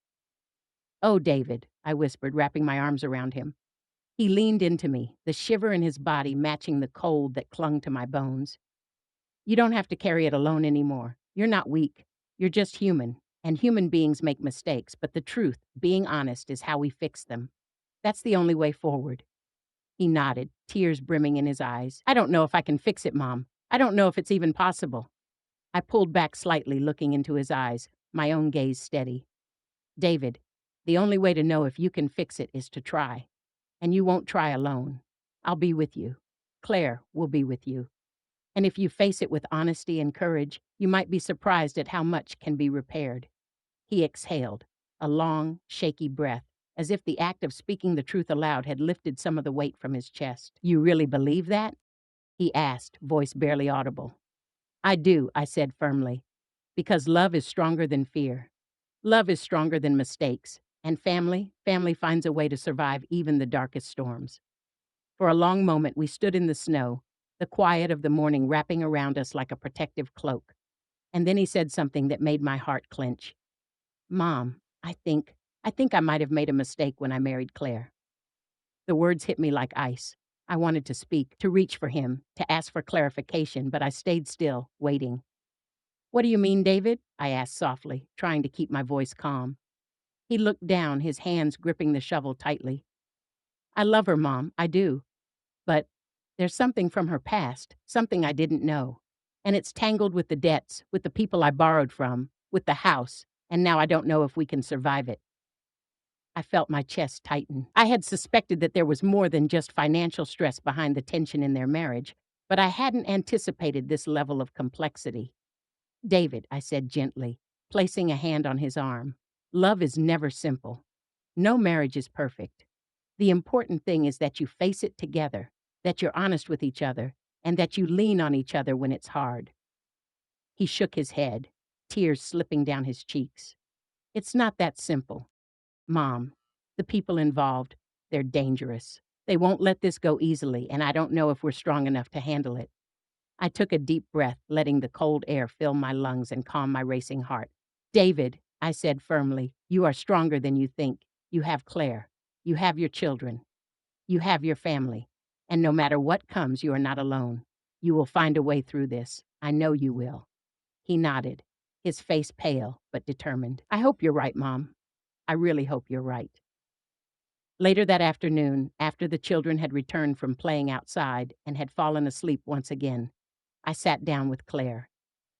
"Oh, David," I whispered, wrapping my arms around him. He leaned into me, the shiver in his body matching the cold that clung to my bones. "You don't have to carry it alone anymore. You're not weak. You're just human, and human beings make mistakes, but the truth, being honest, is how we fix them. That's the only way forward." He nodded, tears brimming in his eyes. "I don't know if I can fix it, Mom. I don't know if it's even possible." I pulled back slightly, looking into his eyes, my own gaze steady. "David, the only way to know if you can fix it is to try. And you won't try alone. I'll be with you. Claire will be with you. And if you face it with honesty and courage, you might be surprised at how much can be repaired." He exhaled, a long, shaky breath, as if the act of speaking the truth aloud had lifted some of the weight from his chest. "You really believe that?" he asked, voice barely audible. "I do," I said firmly, "because love is stronger than fear. Love is stronger than mistakes. And family finds a way to survive even the darkest storms." For a long moment, we stood in the snow, the quiet of the morning wrapping around us like a protective cloak. And then he said something that made my heart clench. "Mom, I think I might have made a mistake when I married Claire." The words hit me like ice. I wanted to speak, to reach for him, to ask for clarification, but I stayed still, waiting. "What do you mean, David?" I asked softly, trying to keep my voice calm. He looked down, his hands gripping the shovel tightly. "I love her, Mom, I do. But there's something from her past, something I didn't know. And it's tangled with the debts, with the people I borrowed from, with the house, and now I don't know if we can survive it." I felt my chest tighten. I had suspected that there was more than just financial stress behind the tension in their marriage, but I hadn't anticipated this level of complexity. "David," I said gently, placing a hand on his arm, "love is never simple. No marriage is perfect. The important thing is that you face it together, that you're honest with each other, and that you lean on each other when it's hard." He shook his head, tears slipping down his cheeks. "It's not that simple. Mom, the people involved, they're dangerous. They won't let this go easily, and I don't know if we're strong enough to handle it." I took a deep breath, letting the cold air fill my lungs and calm my racing heart. "David," I said firmly, "you are stronger than you think. You have Claire. You have your children. You have your family. And no matter what comes, you are not alone. You will find a way through this. I know you will." He nodded, his face pale but determined. "I hope you're right, Mom. I really hope you're right." Later that afternoon, after the children had returned from playing outside and had fallen asleep once again, I sat down with Claire.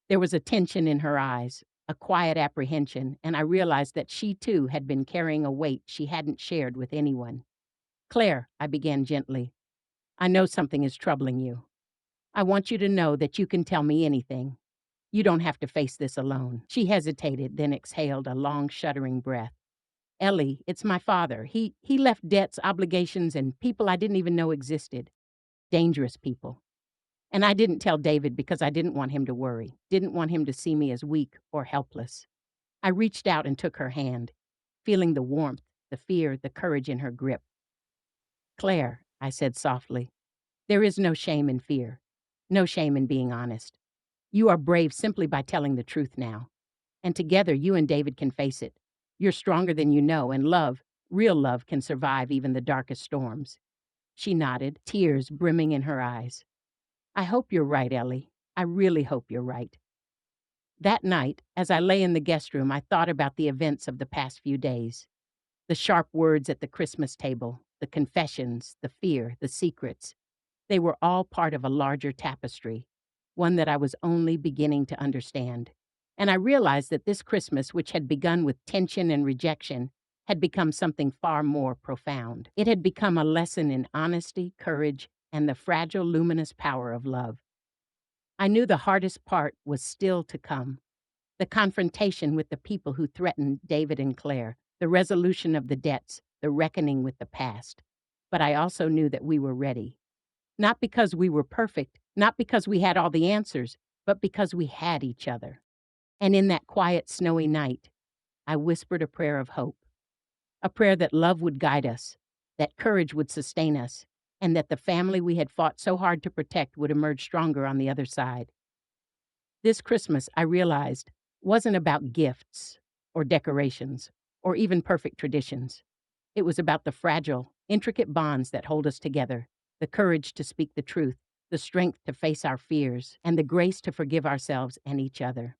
There was a tension in her eyes, a quiet apprehension, and I realized that she too had been carrying a weight she hadn't shared with anyone. "Claire," I began gently, "I know something is troubling you. I want you to know that you can tell me anything. You don't have to face this alone." She hesitated, then exhaled a long, shuddering breath. "Ellie, it's my father. He left debts, obligations, and people I didn't even know existed. Dangerous people. And I didn't tell David because I didn't want him to worry, didn't want him to see me as weak or helpless." I reached out and took her hand, feeling the warmth, the fear, the courage in her grip. "Claire," I said softly, "there is no shame in fear, no shame in being honest. You are brave simply by telling the truth now. And together, you and David can face it. You're stronger than you know, and love, real love, can survive even the darkest storms." She nodded, tears brimming in her eyes. "I hope you're right, Ellie. I really hope you're right." That night, as I lay in the guest room, I thought about the events of the past few days. The sharp words at the Christmas table, the confessions, the fear, the secrets. They were all part of a larger tapestry, one that I was only beginning to understand. And I realized that this Christmas, which had begun with tension and rejection, had become something far more profound. It had become a lesson in honesty, courage, and the fragile, luminous power of love. I knew the hardest part was still to come, the confrontation with the people who threatened David and Claire, the resolution of the debts, the reckoning with the past. But I also knew that we were ready. Not because we were perfect, not because we had all the answers, but because we had each other. And in that quiet, snowy night, I whispered a prayer of hope, a prayer that love would guide us, that courage would sustain us, and that the family we had fought so hard to protect would emerge stronger on the other side. This Christmas, I realized, wasn't about gifts or decorations or even perfect traditions. It was about the fragile, intricate bonds that hold us together, the courage to speak the truth, the strength to face our fears, and the grace to forgive ourselves and each other.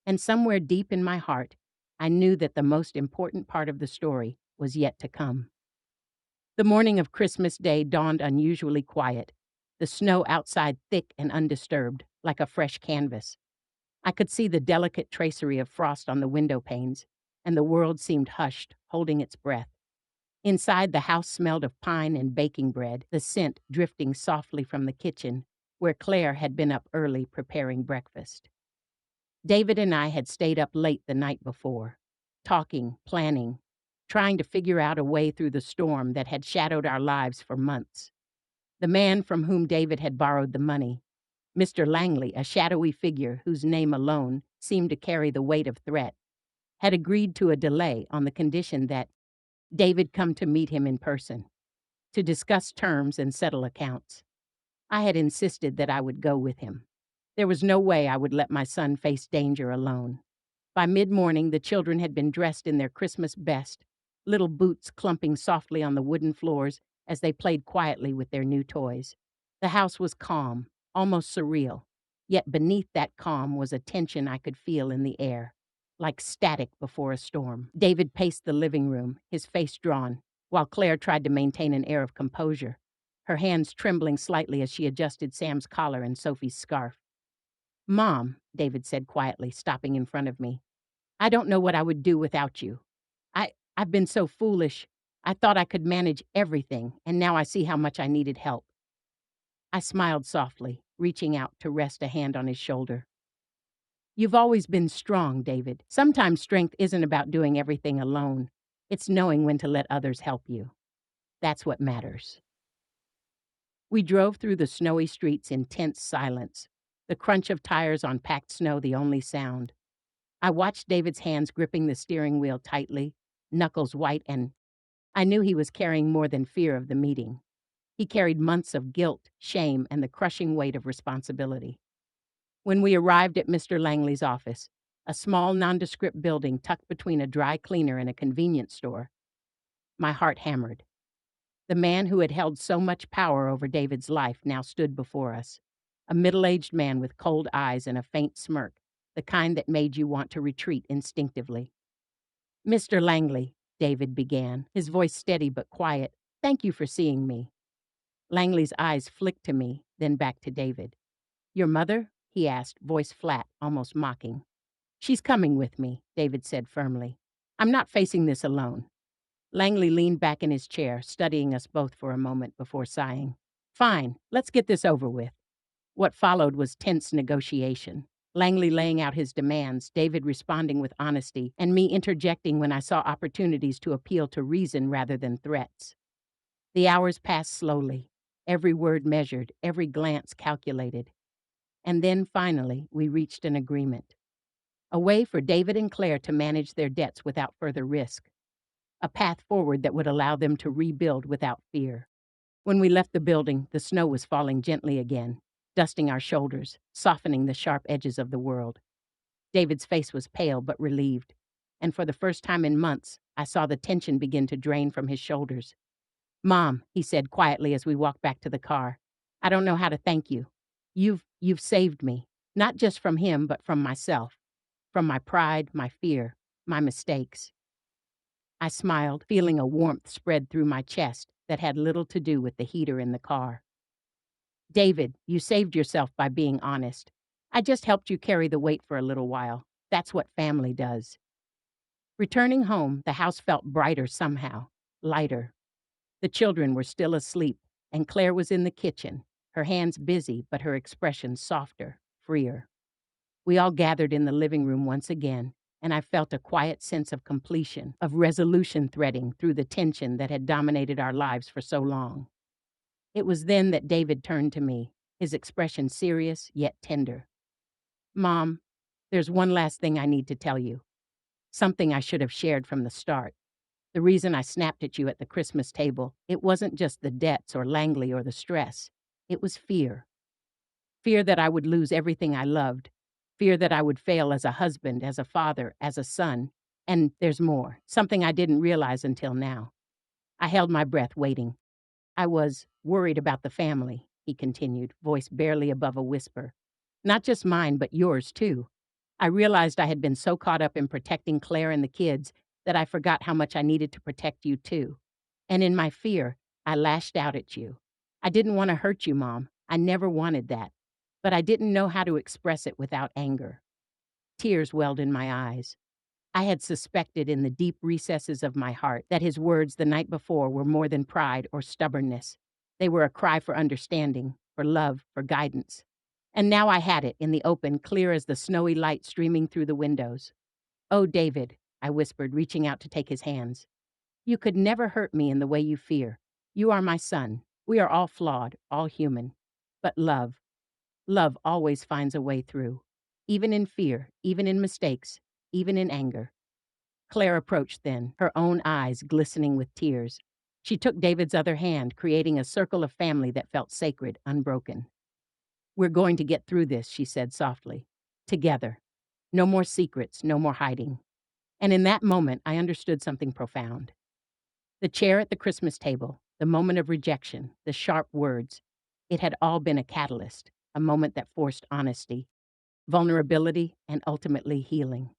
And somewhere deep in my heart, I knew that the most important part of the story was yet to come. The morning of Christmas Day dawned unusually quiet, the snow outside thick and undisturbed, like a fresh canvas. I could see the delicate tracery of frost on the window panes, and the world seemed hushed, holding its breath. Inside, the house smelled of pine and baking bread, the scent drifting softly from the kitchen, where Claire had been up early preparing breakfast. David and I had stayed up late the night before, talking, planning, trying to figure out a way through the storm that had shadowed our lives for months. The man from whom David had borrowed the money, Mr. Langley, a shadowy figure whose name alone seemed to carry the weight of threat, had agreed to a delay on the condition that David come to meet him in person, to discuss terms and settle accounts. I had insisted that I would go with him. There was no way I would let my son face danger alone. By mid-morning, the children had been dressed in their Christmas best, little boots clumping softly on the wooden floors as they played quietly with their new toys. The house was calm, almost surreal, yet beneath that calm was a tension I could feel in the air, like static before a storm. David paced the living room, his face drawn, while Claire tried to maintain an air of composure, her hands trembling slightly as she adjusted Sam's collar and Sophie's scarf. "Mom," David said quietly, stopping in front of me, "I don't know what I would do without you. I've been so foolish. I thought I could manage everything, and now I see how much I needed help." I smiled softly, reaching out to rest a hand on his shoulder. "You've always been strong, David. Sometimes strength isn't about doing everything alone. It's knowing when to let others help you. That's what matters." We drove through the snowy streets in tense silence, the crunch of tires on packed snow the only sound. I watched David's hands gripping the steering wheel tightly, knuckles white, and I knew he was carrying more than fear of the meeting. He carried months of guilt, shame, and the crushing weight of responsibility. When we arrived at Mr. Langley's office, a small, nondescript building tucked between a dry cleaner and a convenience store, my heart hammered. The man who had held so much power over David's life now stood before us, a middle-aged man with cold eyes and a faint smirk, the kind that made you want to retreat instinctively. "Mr. Langley," David began, his voice steady but quiet, "thank you for seeing me." Langley's eyes flicked to me, then back to David. "Your mother?" he asked, voice flat, almost mocking. "She's coming with me," David said firmly. "I'm not facing this alone." Langley leaned back in his chair, studying us both for a moment before sighing. "Fine, let's get this over with." What followed was tense negotiation. Langley laying out his demands, David responding with honesty, and me interjecting when I saw opportunities to appeal to reason rather than threats. The hours passed slowly, every word measured, every glance calculated. And then, finally, we reached an agreement. A way for David and Claire to manage their debts without further risk. A path forward that would allow them to rebuild without fear. When we left the building, the snow was falling gently again, dusting our shoulders, softening the sharp edges of the world. David's face was pale but relieved, and for the first time in months, I saw the tension begin to drain from his shoulders. "Mom," he said quietly as we walked back to the car, "I don't know how to thank you. You've saved me, not just from him, but from myself, from my pride, my fear, my mistakes." I smiled, feeling a warmth spread through my chest that had little to do with the heater in the car. "David, you saved yourself by being honest. I just helped you carry the weight for a little while. That's what family does." Returning home, the house felt brighter somehow, lighter. The children were still asleep, and Claire was in the kitchen, her hands busy but her expression softer, freer. We all gathered in the living room once again, and I felt a quiet sense of completion, of resolution threading through the tension that had dominated our lives for so long. It was then that David turned to me, his expression serious yet tender. Mom, there's one last thing I need to tell you. Something I should have shared from the start. The reason I snapped at you at the Christmas table, it wasn't just the debts or Langley or the stress. It was fear. Fear that I would lose everything I loved. Fear that I would fail as a husband, as a father, as a son. And there's more, something I didn't realize until now. I held my breath, waiting. I was worried about the family, he continued, voice barely above a whisper. Not just mine, but yours, too. I realized I had been so caught up in protecting Claire and the kids that I forgot how much I needed to protect you, too. And in my fear, I lashed out at you. I didn't want to hurt you, Mom. I never wanted that. But I didn't know how to express it without anger. Tears welled in my eyes. I had suspected in the deep recesses of my heart that his words the night before were more than pride or stubbornness. They were a cry for understanding, for love, for guidance. And now I had it in the open, clear as the snowy light streaming through the windows. "Oh, David," I whispered, reaching out to take his hands. "You could never hurt me in the way you fear. You are my son. We are all flawed, all human. But love always finds a way through. Even in fear, even in mistakes, even in anger." Claire approached then, her own eyes glistening with tears. She took David's other hand, creating a circle of family that felt sacred, unbroken. "We're going to get through this," she said softly. "Together. No more secrets, no more hiding." And in that moment, I understood something profound. The chair at the Christmas table, the moment of rejection, the sharp words, it had all been a catalyst, a moment that forced honesty, vulnerability, and ultimately healing.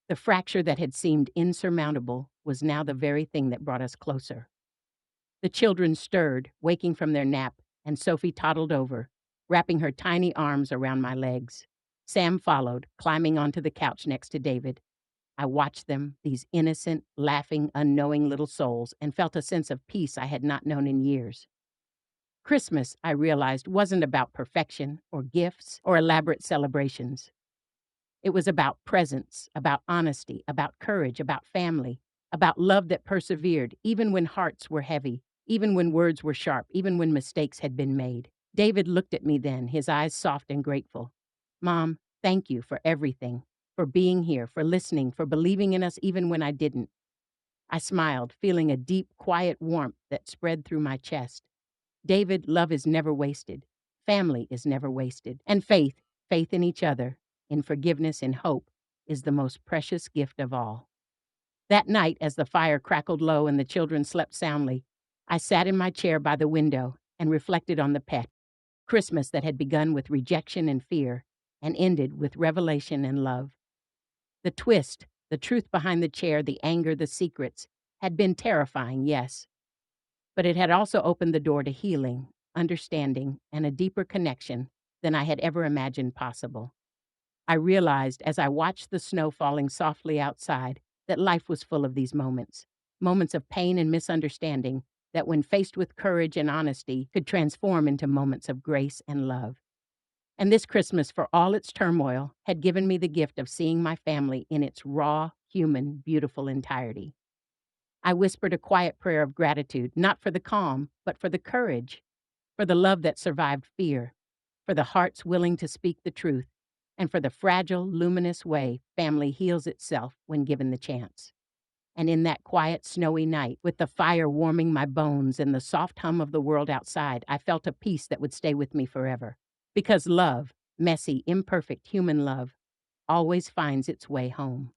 The fracture that had seemed insurmountable was now the very thing that brought us closer. The children stirred, waking from their nap, and Sophie toddled over, wrapping her tiny arms around my legs. Sam followed, climbing onto the couch next to David. I watched them, these innocent, laughing, unknowing little souls, and felt a sense of peace I had not known in years. Christmas, I realized, wasn't about perfection or gifts or elaborate celebrations. It was about presence, about honesty, about courage, about family, about love that persevered, even when hearts were heavy, even when words were sharp, even when mistakes had been made. David looked at me then, his eyes soft and grateful. "Mom, thank you for everything, for being here, for listening, for believing in us even when I didn't." I smiled, feeling a deep, quiet warmth that spread through my chest. David, love is never wasted. Family is never wasted. And faith in each other, in forgiveness, in hope, is the most precious gift of all. That night, as the fire crackled low and the children slept soundly, I sat in my chair by the window and reflected on the pet. Christmas that had begun with rejection and fear and ended with revelation and love. The twist, the truth behind the chair, the anger, the secrets, had been terrifying, yes, but it had also opened the door to healing, understanding, and a deeper connection than I had ever imagined possible. I realized as I watched the snow falling softly outside that life was full of these moments, moments of pain and misunderstanding that, when faced with courage and honesty, could transform into moments of grace and love. And this Christmas, for all its turmoil, had given me the gift of seeing my family in its raw, human, beautiful entirety. I whispered a quiet prayer of gratitude, not for the calm, but for the courage, for the love that survived fear, for the hearts willing to speak the truth, and for the fragile, luminous way family heals itself when given the chance. And in that quiet, snowy night, with the fire warming my bones and the soft hum of the world outside, I felt a peace that would stay with me forever. Because love, messy, imperfect human love, always finds its way home.